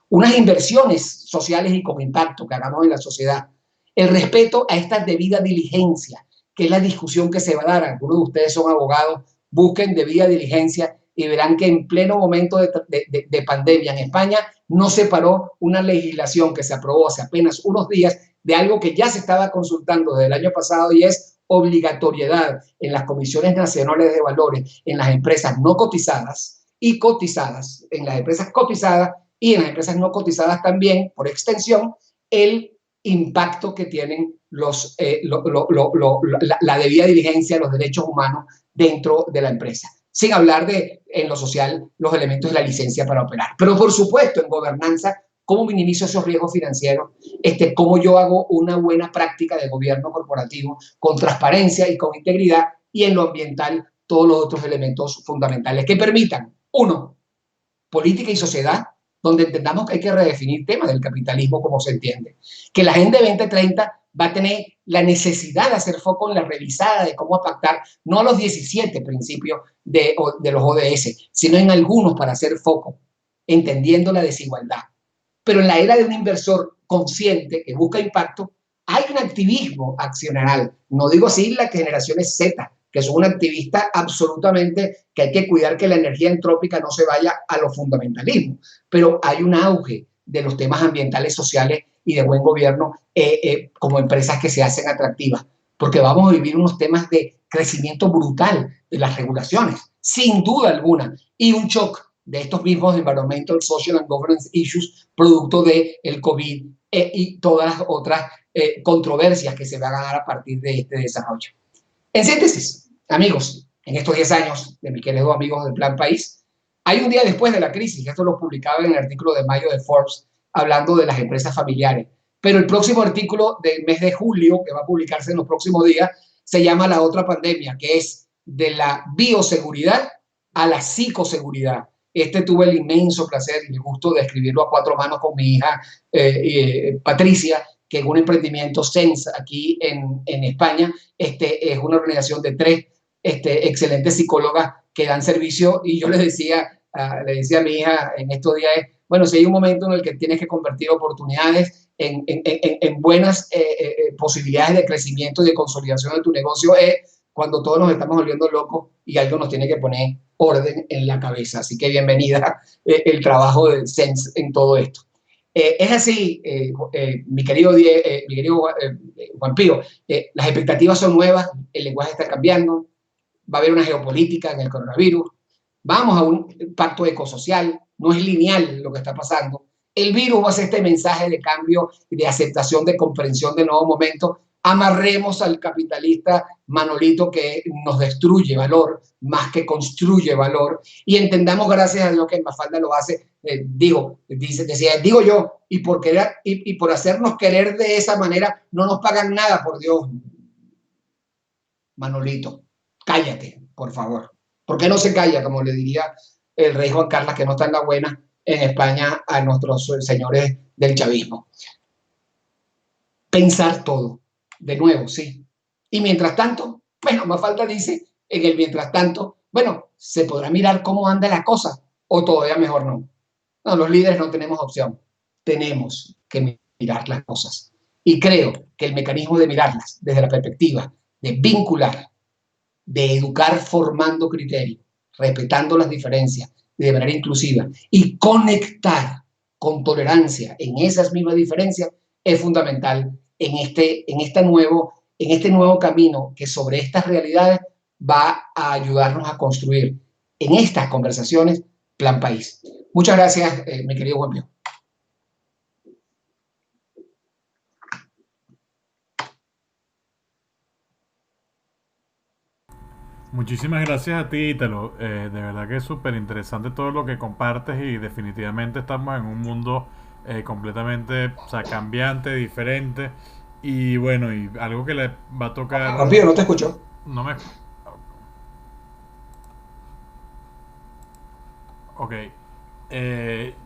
unas inversiones sociales y con impacto que hagamos en la sociedad, el respeto a esta debida diligencia, que es la discusión que se va a dar. Algunos de ustedes son abogados, busquen debida diligencia y verán que en pleno momento de pandemia en España no se paró una legislación que se aprobó hace apenas unos días de algo que ya se estaba consultando desde el año pasado, y es obligatoriedad en las comisiones nacionales de valores, en las empresas no cotizadas y cotizadas, en las empresas cotizadas y en las empresas no cotizadas también, por extensión, el impacto que tienen la debida diligencia, los derechos humanos dentro de la empresa. Sin hablar de, en lo social, los elementos de la licencia para operar. Pero, por supuesto, en gobernanza, cómo minimizo esos riesgos financieros, cómo yo hago una buena práctica de gobierno corporativo con transparencia y con integridad, y en lo ambiental, todos los otros elementos fundamentales que permitan, uno, política y sociedad, donde entendamos que hay que redefinir temas del capitalismo como se entiende. Que la Agenda 2030 va a tener la necesidad de hacer foco en la revisada de cómo pactar, no a los 17 principios de los ODS, sino en algunos para hacer foco, entendiendo la desigualdad. Pero en la era de un inversor consciente que busca impacto, hay un activismo accionaral. No digo así las generaciones Z, que son un activista absolutamente, que hay que cuidar que la energía entrópica no se vaya a los fundamentalismos, pero hay un auge de los temas ambientales, sociales y de buen gobierno como empresas que se hacen atractivas, porque vamos a vivir unos temas de crecimiento brutal de las regulaciones, sin duda alguna, y un shock de estos mismos environmental, social and governance issues, producto del COVID y todas las otras controversias que se van a dar a partir de este desarrollo. En síntesis, amigos, en estos 10 años de mis queridos amigos del Plan País, hay un día después de la crisis. Esto lo publicaba en el artículo de mayo de Forbes, hablando de las empresas familiares. Pero el próximo artículo del mes de julio, que va a publicarse en los próximos días, se llama La Otra Pandemia, que es de la bioseguridad a la psicoseguridad. Tuve el inmenso placer y el gusto de escribirlo a cuatro manos con mi hija Patricia, que es un emprendimiento Sense aquí en España. Es una organización de 3 excelentes psicólogas que dan servicio, y yo le decía a mi hija en estos días, bueno, si hay un momento en el que tienes que convertir oportunidades en buenas posibilidades de crecimiento y de consolidación de tu negocio, es cuando todos nos estamos volviendo locos y algo nos tiene que poner orden en la cabeza. Así que bienvenida el trabajo de Sense en todo esto. Es así, mi querido Juan Pío, las expectativas son nuevas, el lenguaje está cambiando, va a haber una geopolítica en el coronavirus, vamos a un pacto ecosocial, no es lineal lo que está pasando. El virus va a ser este mensaje de cambio, de aceptación, de comprensión de nuevos momentos, Amarremos al capitalista Manolito que nos destruye valor más que construye valor y entendamos, gracias a Dios, que Mafalda lo hace, digo yo, y por querer y por hacernos querer de esa manera no nos pagan nada, por Dios. Manolito, cállate, por favor. ¿Por qué no se calla, como le diría el rey Juan Carlos, que no está en la buena en España a nuestros señores del chavismo? Pensar todo, de nuevo, sí. Y mientras tanto, bueno, Mafalda dice, en el mientras tanto, bueno, se podrá mirar cómo anda la cosa, o todavía mejor no. No, los líderes no tenemos opción. Tenemos que mirar las cosas. Y creo que el mecanismo de mirarlas desde la perspectiva de vincular, de educar formando criterios, respetando las diferencias de manera inclusiva y conectar con tolerancia en esas mismas diferencias es fundamental en este nuevo camino que sobre estas realidades va a ayudarnos a construir en estas conversaciones Plan País. Muchas gracias, mi querido Juan Pío. Muchísimas gracias a ti, Ítalo. De verdad que es súper interesante todo lo que compartes y definitivamente estamos en un mundo completamente, o sea, cambiante, diferente. Y bueno, y algo que le va a Juan tocar... Pío, no te escucho. No me... Ok.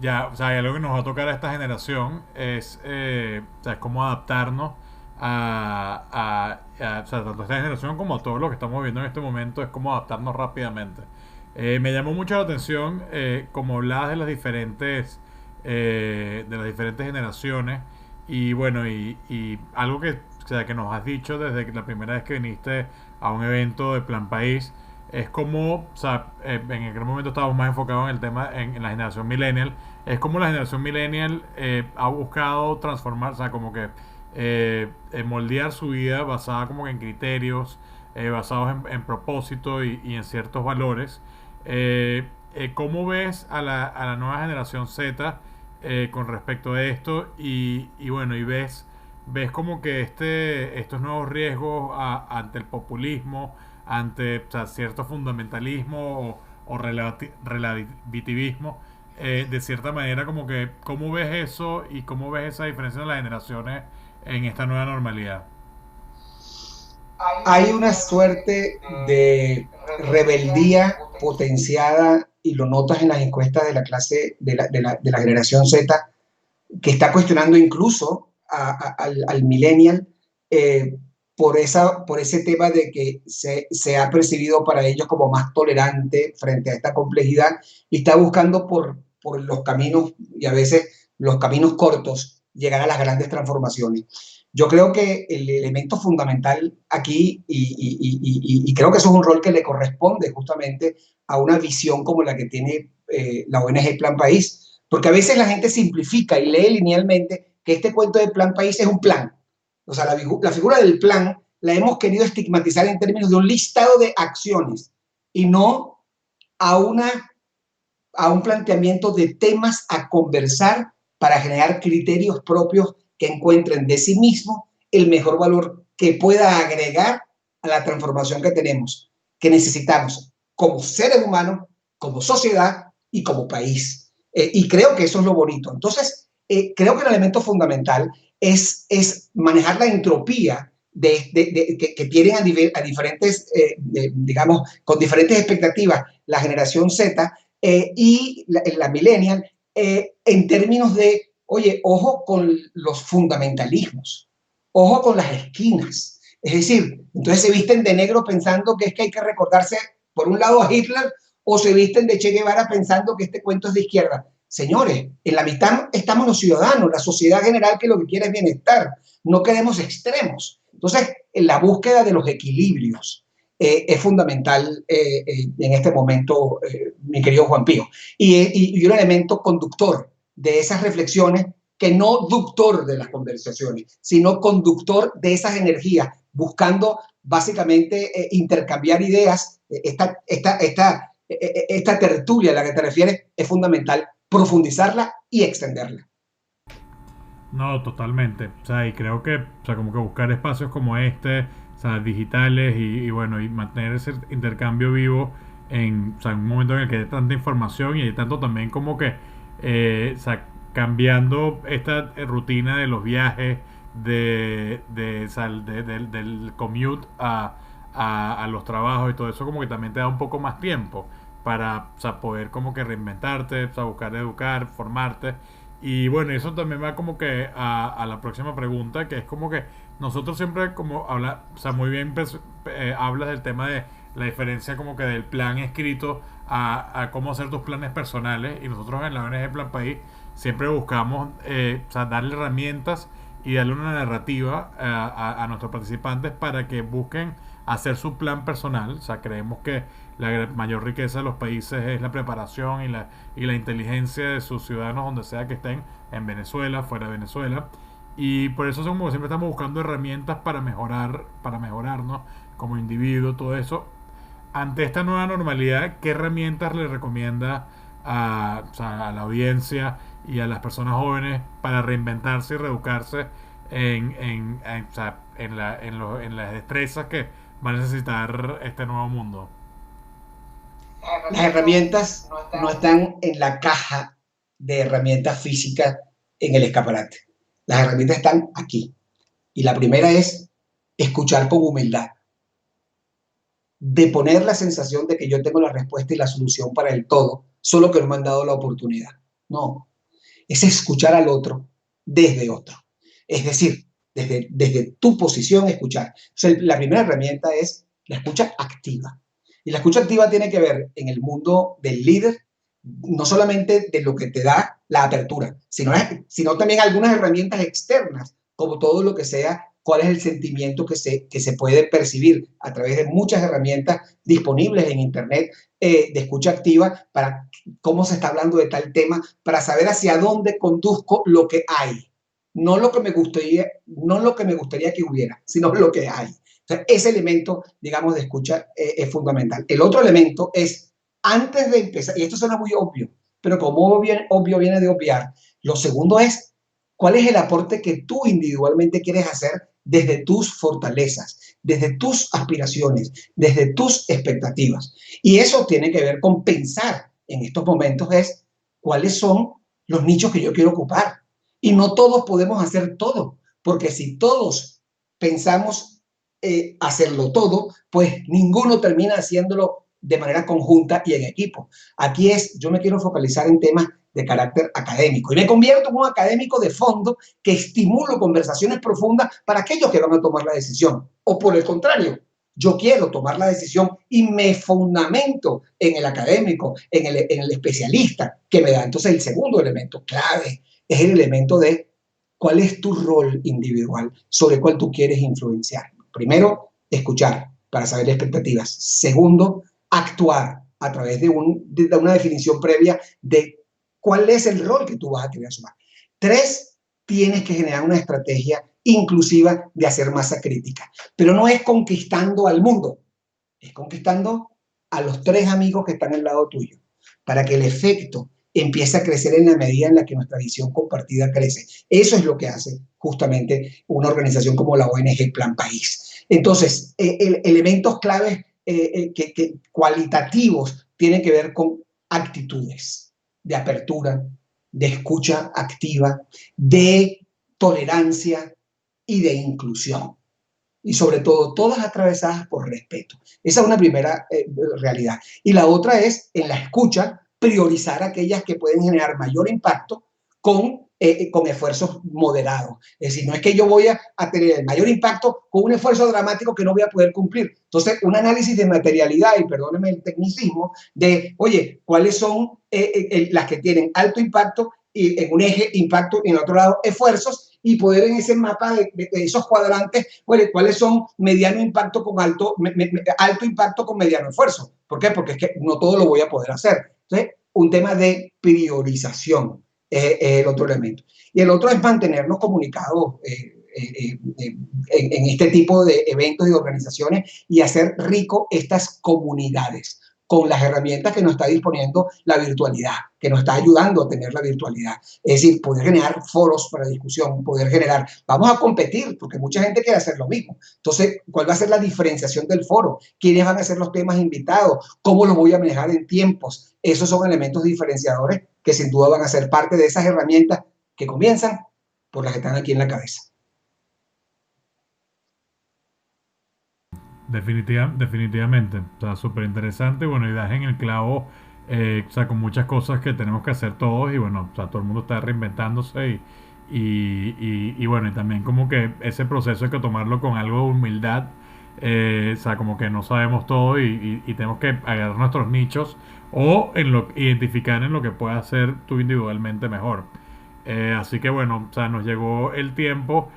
Ya, o sea, hay algo que nos va a tocar a esta generación o sea, es cómo adaptarnos o sea, tanto a esta generación como a todo lo que estamos viendo en este momento, es cómo adaptarnos rápidamente. Me llamó mucho la atención como hablabas de las diferentes generaciones y bueno, y algo que, o sea, que nos has dicho desde que la primera vez que viniste a un evento de Plan País es como, o sea, en aquel momento estábamos más enfocados en el tema, en la generación millennial, es como la generación millennial ha buscado transformar, o sea, como que moldear su vida basada como que en criterios, basados en propósito y en ciertos valores. ¿Cómo ves a la nueva generación Z con respecto a esto? Y bueno, y ves como que estos nuevos riesgos ante el populismo, ante, o sea, cierto fundamentalismo o relativismo, de cierta manera, como que, ¿cómo ves eso y cómo ves esa diferencia de las generaciones en esta nueva normalidad? Hay una suerte de rebeldía potenciada y lo notas en las encuestas de la clase de la generación Z que está cuestionando incluso al millennial eh, por ese tema de que se ha percibido para ellos como más tolerante frente a esta complejidad y está buscando por los caminos y a veces los caminos cortos llegar a las grandes transformaciones. Yo creo que el elemento fundamental aquí, y creo que eso es un rol que le corresponde justamente a una visión como la que tiene la ONG Plan País, porque a veces la gente simplifica y lee linealmente que este cuento de Plan País es un plan. O sea, la figura del plan la hemos querido estigmatizar en términos de un listado de acciones y no a, a un planteamiento de temas a conversar para generar criterios propios que encuentren de sí mismo el mejor valor que pueda agregar a la transformación que tenemos, que necesitamos como seres humanos, como sociedad y como país. Y creo que eso es lo bonito. Entonces, creo que el elemento fundamental es manejar la entropía que tienen a diferentes, digamos, con diferentes expectativas la generación Z y la millennial en términos de, oye, ojo con los fundamentalismos, ojo con las esquinas. Es decir, entonces se visten de negro pensando que es que hay que recordarse por un lado a Hitler o se visten de Che Guevara pensando que este cuento es de izquierda. Señores, en la mitad estamos los ciudadanos, la sociedad general que lo que quiere es bienestar. No queremos extremos. Entonces, en la búsqueda de los equilibrios es fundamental en este momento, mi querido Juan Pío. Y un elemento conductor de esas reflexiones, que no ductor de las conversaciones, sino conductor de esas energías, buscando básicamente intercambiar ideas. Esta tertulia a la que te refieres es fundamental profundizarla y extenderla. No, totalmente. O sea, y creo que, o sea, como que buscar espacios como este, o sea, digitales y bueno, y mantener ese intercambio vivo en, o sea, en un momento en el que hay tanta información y hay tanto también como que, o sea, cambiando esta rutina de los viajes, o sea, del commute a los trabajos y todo eso, como que también te da un poco más tiempo para, o sea, poder como que reinventarte, o sea, buscar educar, formarte. Y bueno, eso también va como que a la próxima pregunta, que es como que nosotros siempre como habla, o sea, muy bien hablas del tema de la diferencia como que del plan escrito a cómo hacer tus planes personales. Y nosotros en la ONG Plan País siempre buscamos, o sea, darle herramientas y darle una narrativa a nuestros participantes para que busquen hacer su plan personal. O sea, creemos que la mayor riqueza de los países es la preparación y la inteligencia de sus ciudadanos donde sea que estén, en Venezuela, fuera de Venezuela. Y por eso somos, siempre estamos buscando herramientas para mejorarnos como individuo, todo eso. Ante esta nueva normalidad, ¿qué herramientas le recomienda o sea, a la audiencia y a las personas jóvenes para reinventarse y reeducarse o sea, en las destrezas que va a necesitar este nuevo mundo? Las herramientas no están en la caja de herramientas físicas en el escaparate. Las herramientas están aquí. Y la primera es escuchar con humildad, de poner la sensación de que yo tengo la respuesta y la solución para el todo, solo que no me han dado la oportunidad. No, es escuchar al otro desde otro. Es decir, desde tu posición escuchar. O sea, la primera herramienta es la escucha activa. Y la escucha activa tiene que ver en el mundo del líder, no solamente de lo que te da la apertura, sino también algunas herramientas externas, como todo lo que sea, cuál es el sentimiento que se puede percibir a través de muchas herramientas disponibles en Internet de escucha activa para cómo se está hablando de tal tema, para saber hacia dónde conduzco lo que hay. No lo que me gustaría que hubiera, sino lo que hay. O sea, ese elemento, digamos, de escucha es fundamental. El otro elemento es, antes de empezar, y esto suena muy obvio, pero como obvio viene de obviar, lo segundo es, ¿cuál es el aporte que tú individualmente quieres hacer desde tus fortalezas, desde tus aspiraciones, desde tus expectativas? Y eso tiene que ver con pensar en estos momentos es cuáles son los nichos que yo quiero ocupar. Y no todos podemos hacer todo, porque si todos pensamos hacerlo todo, pues ninguno termina haciéndolo de manera conjunta y en equipo. Aquí es, yo me quiero focalizar en temas de carácter académico y me convierto en un académico de fondo que estimulo conversaciones profundas para aquellos que van a tomar la decisión. O por el contrario, yo quiero tomar la decisión y me fundamento en el académico, en el especialista que me da. Entonces, el segundo elemento clave es el elemento de cuál es tu rol individual sobre cuál tú quieres influenciar. Primero, escuchar para saber expectativas. Segundo, actuar a través de una definición previa de cuál es el rol que tú vas a querer asumir. Tres, tienes que generar una estrategia inclusiva de hacer masa crítica. Pero no es conquistando al mundo, es conquistando a los tres amigos que están al lado tuyo, para que el efecto empiece a crecer en la medida en la que nuestra visión compartida crece. Eso es lo que hace justamente una organización como la ONG Plan País. Entonces, elementos claves cualitativos tienen que ver con actitudes de apertura, de escucha activa, de tolerancia y de inclusión. Y sobre todo, todas atravesadas por respeto. Esa es una primera realidad. Y la otra es, en la escucha, priorizar aquellas que pueden generar mayor impacto con esfuerzos moderados. Es decir, no es que yo voy a tener el mayor impacto con un esfuerzo dramático que no voy a poder cumplir. Entonces, un análisis de materialidad, y perdónenme el tecnicismo, de, oye, ¿cuáles son las que tienen alto impacto y en un eje impacto y en otro lado esfuerzos? Y poder en ese mapa de esos cuadrantes, oye, ¿cuáles son mediano impacto con alto impacto con mediano esfuerzo? ¿Por qué? Porque es que no todo lo voy a poder hacer. Entonces, un tema de priorización el otro elemento. Y el otro es mantenernos comunicados en este tipo de eventos y organizaciones y hacer rico estas comunidades. con las herramientas que nos está disponiendo la virtualidad, que nos está ayudando a tener la virtualidad. Es decir, poder generar foros para discusión, poder generar, vamos a competir, porque mucha gente quiere hacer lo mismo. Entonces, ¿cuál va a ser la diferenciación del foro? ¿Quiénes van a ser los temas invitados? ¿Cómo los voy a manejar en tiempos? Esos son elementos diferenciadores que sin duda van a ser parte de esas herramientas que comienzan por las que están aquí en la cabeza. Definitivamente, o sea, súper interesante, bueno, y das en el clavo, o sea, con muchas cosas que tenemos que hacer todos, y bueno, o sea, todo el mundo está reinventándose, y bueno, y también como que ese proceso hay que tomarlo con algo de humildad, o sea, como que no sabemos todo, y tenemos que agarrar nuestros nichos, o identificar en lo que puedas hacer tú individualmente mejor. Así que bueno, o sea, nos llegó el tiempo.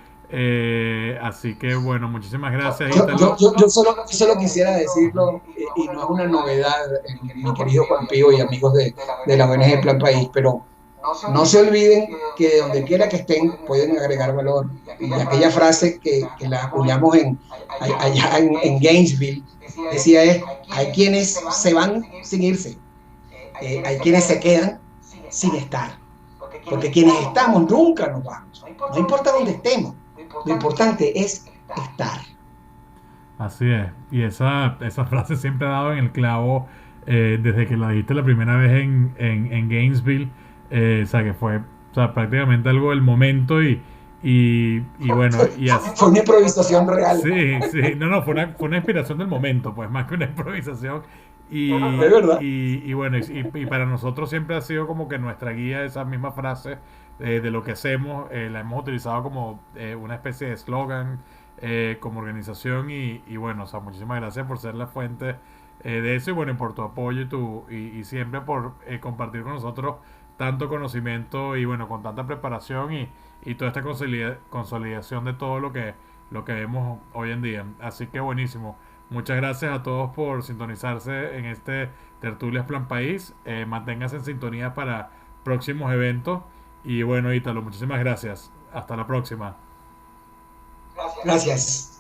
Así que bueno, muchísimas gracias, Ítalo. Solo quisiera decirlo, y no es una novedad, mi querido Juan Pío y amigos de la ONG Plan País, pero no se olviden que de donde quiera que estén pueden agregar valor. Y aquella frase que la acuñamos allá en Gainesville decía es, hay quienes se van sin irse, hay quienes se quedan sin estar, porque quienes estamos nunca nos vamos, no importa dónde estemos, lo importante es estar. Así es. Y esa frase siempre ha dado en el clavo desde que la dijiste la primera vez en Gainesville. O sea, que fue, o sea, prácticamente algo del momento y bueno, y así. Fue una improvisación real. Sí, sí, no, no, fue una inspiración del momento, pues más que una improvisación. Y, Es verdad. y bueno, y para nosotros siempre ha sido como que nuestra guía esa misma frase de lo que hacemos, la hemos utilizado como una especie de eslogan como organización y bueno, o sea, muchísimas gracias por ser la fuente de eso y bueno, y por tu apoyo y siempre por compartir con nosotros tanto conocimiento y bueno, con tanta preparación y toda esta consolidación de todo lo que vemos hoy en día. Así que buenísimo. Muchas gracias a todos por sintonizarse en este Tertulias Plan País. Manténganse en sintonía para próximos eventos. Y bueno, Ítalo, muchísimas gracias. Hasta la próxima. Gracias.